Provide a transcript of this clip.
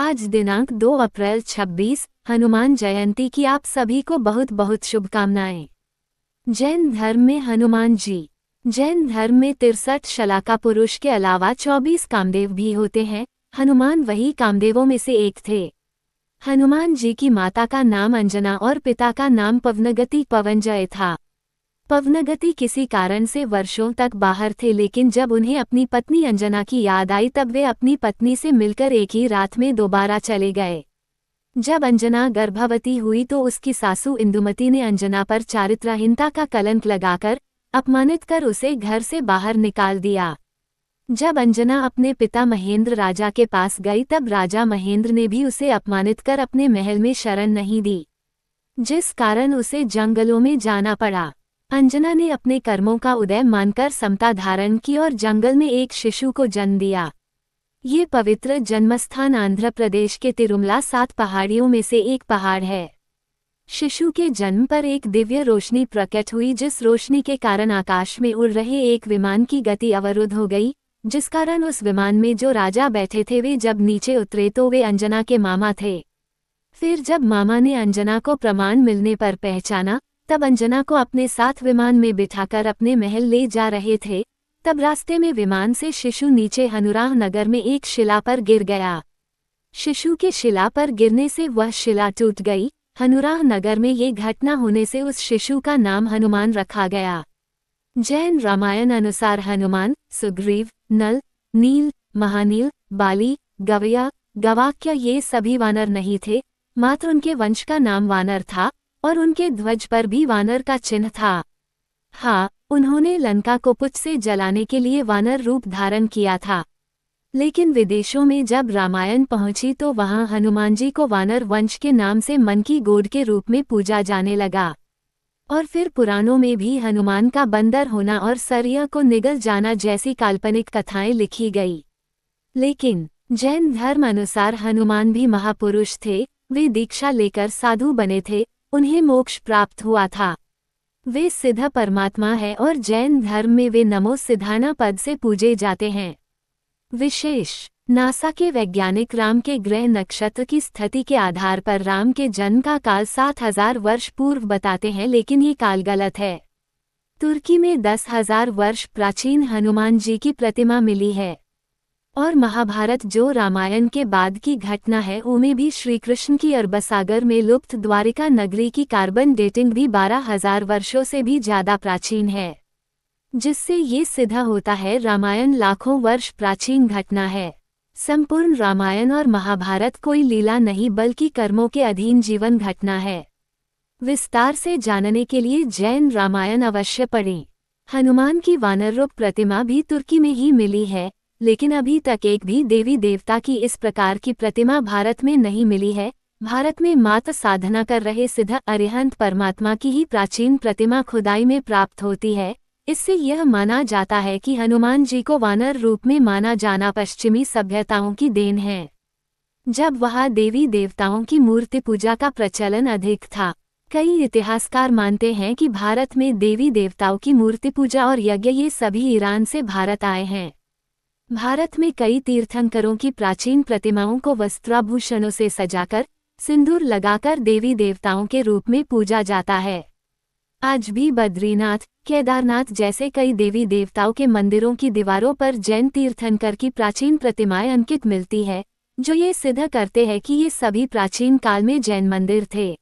आज दिनांक 2 अप्रैल 26 हनुमान जयंती की आप सभी को बहुत बहुत शुभकामनाएं। जैन धर्म में हनुमान जी। जैन धर्म में 63 शलाका पुरुष के अलावा 24 कामदेव भी होते हैं। हनुमान वही कामदेवों में से एक थे। हनुमान जी की माता का नाम अंजना और पिता का नाम पवनगति पवनजय था। पवनगति किसी कारण से वर्षों तक बाहर थे, लेकिन जब उन्हें अपनी पत्नी अंजना की याद आई तब वे अपनी पत्नी से मिलकर एक ही रात में दोबारा चले गए। जब अंजना गर्भवती हुई तो उसकी सासू इंदुमती ने अंजना पर चारित्रहीनता का कलंक लगाकर अपमानित कर उसे घर से बाहर निकाल दिया। जब अंजना अपने पिता महेंद्र राजा के पास गई तब राजा महेंद्र ने भी उसे अपमानित कर अपने महल में शरण नहीं दी, जिस कारण उसे जंगलों में जाना पड़ा। अंजना ने अपने कर्मों का उदय मानकर समता धारण की और जंगल में एक शिशु को जन्म दिया। ये पवित्र जन्मस्थान आंध्र प्रदेश के तिरुमला 7 पहाड़ियों में से एक पहाड़ है। शिशु के जन्म पर एक दिव्य रोशनी प्रकट हुई, जिस रोशनी के कारण आकाश में उड़ रहे एक विमान की गति अवरुद्ध हो गई, जिस कारण उस विमान में जो राजा बैठे थे वे जब नीचे उतरे तो वे अंजना के मामा थे। फिर जब मामा ने अंजना को प्रमाण मिलने पर पहचाना तब अंजना को अपने साथ विमान में बिठाकर अपने महल ले जा रहे थे। तब रास्ते में विमान से शिशु नीचे हनुराह नगर में एक शिला पर गिर गया। शिशु के शिला पर गिरने से वह शिला टूट गई। हनुराह नगर में ये घटना होने से उस शिशु का नाम हनुमान रखा गया। जैन रामायण अनुसार हनुमान, सुग्रीव, नल, नील, महानील, बाली, गवया, गवाक्य ये सभी वानर नहीं थे, मात्र उनके वंश का नाम वानर था और उनके ध्वज पर भी वानर का चिन्ह था। हाँ, उन्होंने लंका को पुच्छ से जलाने के लिए वानर रूप धारण किया था। लेकिन विदेशों में जब रामायण पहुंची तो वहां हनुमान जी को वानर वंश के नाम से मन की गोड के रूप में पूजा जाने लगा। और फिर पुराणों में भी हनुमान का बंदर होना और सरिया को निगल जाना जैसी काल्पनिक कथाएं लिखी गई। लेकिन जैन धर्म अनुसार हनुमान भी महापुरुष थे। वे दीक्षा लेकर साधु बने थे, उन्हें मोक्ष प्राप्त हुआ था। वे सिद्ध परमात्मा है और जैन धर्म में वे नमो सिद्धाना पद से पूजे जाते हैं। विशेष नासा के वैज्ञानिक राम के ग्रह नक्षत्र की स्थिति के आधार पर राम के जन्म का काल 7000 वर्ष पूर्व बताते हैं, लेकिन ये काल गलत है। तुर्की में 10,000 वर्ष प्राचीन हनुमान जी की प्रतिमा मिली है। और महाभारत जो रामायण के बाद की घटना है उनमें भी श्री कृष्ण की अरब सागर में लुप्त द्वारिका नगरी की कार्बन डेटिंग भी 12,000 वर्षों से भी ज्यादा प्राचीन है, जिससे ये सिद्ध होता है रामायण लाखों वर्ष प्राचीन घटना है। संपूर्ण रामायण और महाभारत कोई लीला नहीं बल्कि कर्मों के अधीन जीवन घटना है। विस्तार से जानने के लिए जैन रामायण अवश्य पढ़ें। हनुमान की वानर रूप प्रतिमा भी तुर्की में ही मिली है, लेकिन अभी तक एक भी देवी देवता की इस प्रकार की प्रतिमा भारत में नहीं मिली है। भारत में मात्र साधना कर रहे सिद्ध अरिहंत परमात्मा की ही प्राचीन प्रतिमा खुदाई में प्राप्त होती है। इससे यह माना जाता है कि हनुमान जी को वानर रूप में माना जाना पश्चिमी सभ्यताओं की देन है, जब वहाँ देवी देवताओं की मूर्ति पूजा का प्रचलन अधिक था। कई इतिहासकार मानते हैं कि भारत में देवी देवताओं की मूर्ति पूजा और यज्ञ ये सभी ईरान से भारत आए हैं। भारत में कई तीर्थंकरों की प्राचीन प्रतिमाओं को वस्त्राभूषणों से सजाकर सिंदूर लगाकर देवी देवताओं के रूप में पूजा जाता है। आज भी बद्रीनाथ, केदारनाथ जैसे कई देवी देवताओं के मंदिरों की दीवारों पर जैन तीर्थंकर की प्राचीन प्रतिमाएं अंकित मिलती है, जो ये सिद्ध करते हैं कि ये सभी प्राचीन काल में जैन मंदिर थे।